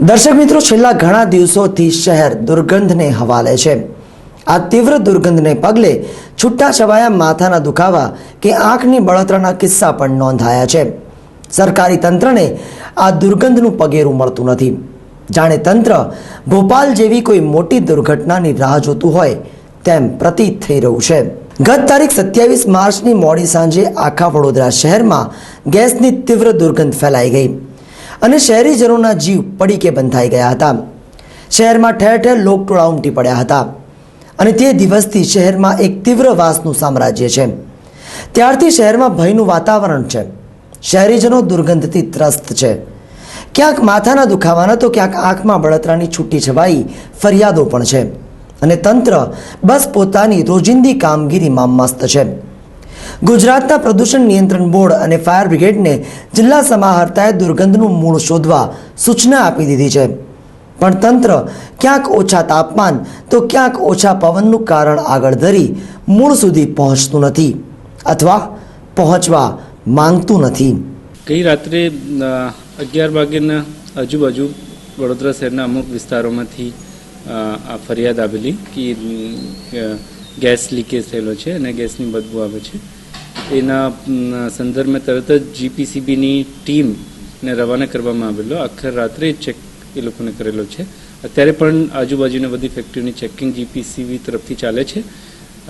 દર્શક મિત્રો, છેલ્લા ઘણા દિવસોથી શહેર દુર્ગંધને હવાલે છે। આ તીવ્ર દુર્ગંધને પગલે છૂટાછવાયા માથાના દુખાવા કે આંખની બળતરાના કિસ્સા પણ નોંધાયા છે। સરકારી તંત્રને આ દુર્ગંધનું પગેરું મળતું નથી। જાણે તંત્ર ભોપાલ જેવી કોઈ મોટી દુર્ઘટનાની રાહ જોતું હોય તેમ પ્રતીત થઈ રહ્યું છે। ગત તારીખ 27 માર્ચની મોડી સાંજે આખા વડોદરા શહેરમાં ગેસની તીવ્ર દુર્ગંધ ફેલાઈ ગઈ અને શહેરીજનોના જીવ પડીકે બંધાઈ ગયા હતા। શહેરમાં ઠેર ઠેર લોકટોળા ઉમટી પડ્યા હતા અને તે દિવસથી શહેરમાં એક તીવ્ર વાસનું સામ્રાજ્ય છે। ત્યારથી શહેરમાં ભયનું વાતાવરણ છે। શહેરીજનો દુર્ગંધથી ત્રસ્ત છે। ક્યાંક માથાના દુખાવાના તો ક્યાંક આંખમાં બળતરાની છૂટી છવાઈ ફરિયાદો પણ છે અને તંત્ર બસ પોતાની રોજિંદી કામગીરીમાં મસ્ત છે। ગુજરાતના પ્રદૂષણ નિયંત્રણ બોર્ડ અને ફાયર બ્રિગેડને જિલ્લા સમાહર્તાએ દુર્ગંધનું મૂળ શોધવા સૂચના આપી દીધી છે, પણ તંત્ર ક્યાંક ઓછા તાપમાન તો ક્યાંક ઓછા પવનનું કારણ આગળ ધરી મૂળ સુધી પહોંચતું નથી અથવા પહોંચવા માંગતું નથી। ગઈ રાત્રે 11 વાગ્યાના આજુબાજુ વડોદરા શહેરના અમુક વિસ્તારોમાંથી આ ફરિયાદ આવેલી કે ગેસ લીકેજ થયેલો છે અને ગેસની બદબુ આવે છે। એના સંદર્ભમાં તરત જ જીપીસીબીની ટીમને રવાના કરવામાં આવેલો। આખર રાત્રે ચેક એ લોકોને કરેલો છે। અત્યારે પણ આજુબાજુની બધી ફેક્ટરીની ચેકિંગ જીપીસીબી તરફથી ચાલે છે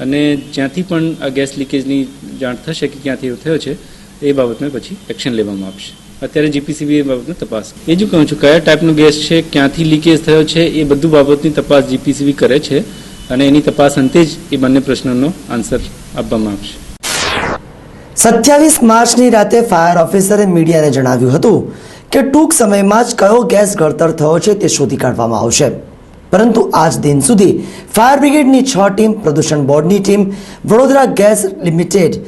અને જ્યાંથી પણ આ ગેસ લીકેજની જાણ થશે કે ક્યાંથી થયો છે એ બાબતમાં પછી એક્શન લેવામાં આવશે। અત્યારે જીપીસીબી એ બાબતની તપાસ એ જ કહું છું કયા ટાઈપનો ગેસ છે, ક્યાંથી લીકેજ થયો છે એ બધું બાબતની તપાસ જીપીસીબી કરે છે અને એની તપાસ અંતે જ એ બંને પ્રશ્નોનો આન્સર આપવામાં આવશે। 27 માર્ચની રાતે ફાયર ઓફિસરે મીડિયાને જણાવ્યું હતું કે ટૂંક સમયમાં જ કયો ગેસ ગળતર થયો છે તે શોધી કાઢવામાં આવશે, પરંતુ આજ દિન સુધી ફાયર બ્રિગેડની 6 ટીમ, પ્રદૂષણ બોર્ડની ટીમ, વડોદરા ગેસ લિમિટેડ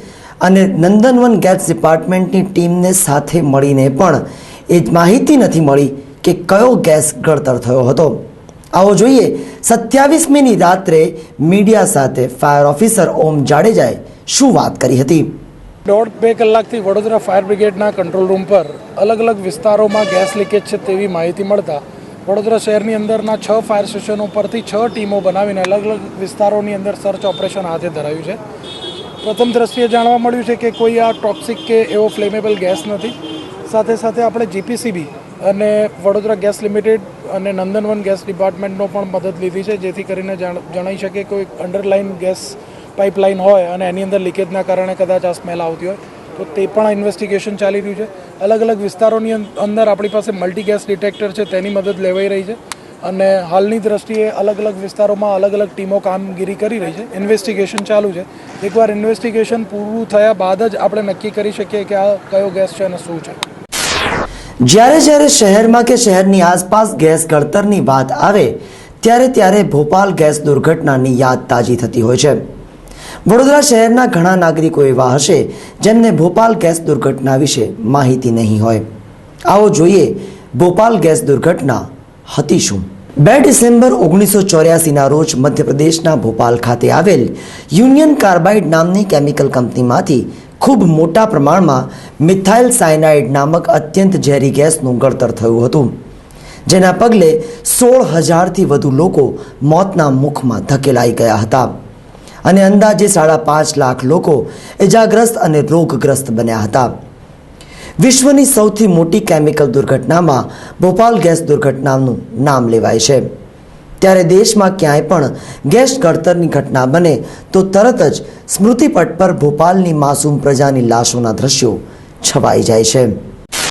અને નંદનવન ગેસ ડિપાર્ટમેન્ટની ટીમને સાથે મળીને પણ એ માહિતી નથી મળી કે કયો ગેસ ગળતર થયો હતો। આવો જોઈએ 27મીની રાત્રે મીડિયા સાથે ફાયર ઓફિસર ઓમ જાડેજાએ શું વાત કરી હતી। 1.5-2 કલાકથી વડોદરા ફાયર બ્રિગેડના કંટ્રોલ રૂમ પર અલગ અલગ વિસ્તારોમાં ગેસ લીકેજ છે તેવી માહિતી મળતા વડોદરા શહેરની અંદરના 6 ફાયર સ્ટેશનો પરથી 6 ટીમો બનાવીને અલગ અલગ વિસ્તારોની અંદર સર્ચ ઓપરેશન હાથે ધરાયું છે। પ્રથમ દ્રષ્ટિએ જાણવા મળ્યું છે કે કોઈ આ ટોક્સિક કે એવો ફ્લેમેબલ ગેસ નથી। સાથે સાથે આપણે જીપીસીબી અને વડોદરા ગેસ લિમિટેડ અને નંદનવન ગેસ ડિપાર્ટમેન્ટનો પણ મદદ લીધી છે, જેથી કરીને જણાઈ શકે કોઈ અંડરલાઇન ગેસ પાઇપલાઇન હોય અને એની અંદર લીકેજના કારણે કદાચ આ સ્મેલ આવતી હોય તો તે પણ ઇન્વેસ્ટિગેશન ચાલી રહ્યું છે। અલગ અલગ વિસ્તારોની અંદર આપણી પાસે મલ્ટી ગેસ ડિટેક્ટર છે, તેની મદદ લેવાઈ રહી છે અને હાલની દ્રષ્ટિએ અલગ અલગ વિસ્તારોમાં અલગ અલગ ટીમો કામગીરી કરી રહી છે। ઇન્વેસ્ટિગેશન ચાલુ છે। એકવાર ઇન્વેસ્ટિગેશન પૂરું થયા બાદ જ આપણે નક્કી કરી શકીએ કે આ કયો ગેસ છે અને શું છે। જ્યારે શહેરમાં કે શહેરની આસપાસ ગેસ ગળતરની વાત આવે ત્યારે ભોપાલ ગેસ દુર્ઘટનાની યાદ તાજી થતી હોય છે। વડોદરા શહેરના ઘણા નાગરિકો એવા હશે જેમને ભોપાલ ગેસ દુર્ઘટના વિશે માહિતી નહીં હોય। આવો જોઈએ ભોપાલ ગેસ દુર્ઘટના હતી શું। 2 ડિસેમ્બર 1984ના રોજ મધ્યપ્રદેશના ભોપાલ ખાતે આવેલ યુનિયન કાર્બાઇડ નામની કેમિકલ કંપનીમાંથી ખૂબ મોટા પ્રમાણમાં મિથાઇલ સાયનાઇડ નામક અત્યંત ઝેરી ગેસનું ગળતર થયું હતું, જેના પગલે 16,000થી વધુ લોકો મોતના મુખમાં ધકેલાઈ ગયા હતા અને અંદાજે 5.5 લાખ લોકો ઇજાગ્રસ્ત અને રોગગ્રસ્ત બન્યા હતા। વિશ્વની સૌથી મોટી કેમિકલ દુર્ઘટનામાં ભોપાલ ગેસ દુર્ઘટનાનું નામ લેવાય છે। ત્યારે દેશમાં ક્યાંય પણ ગેસ ગળતરની ઘટના બને તો તરત જ સ્મૃતિપટ પર ભોપાલની માસૂમ પ્રજાની લાશોના દ્રશ્યો છવાઈ જાય છે।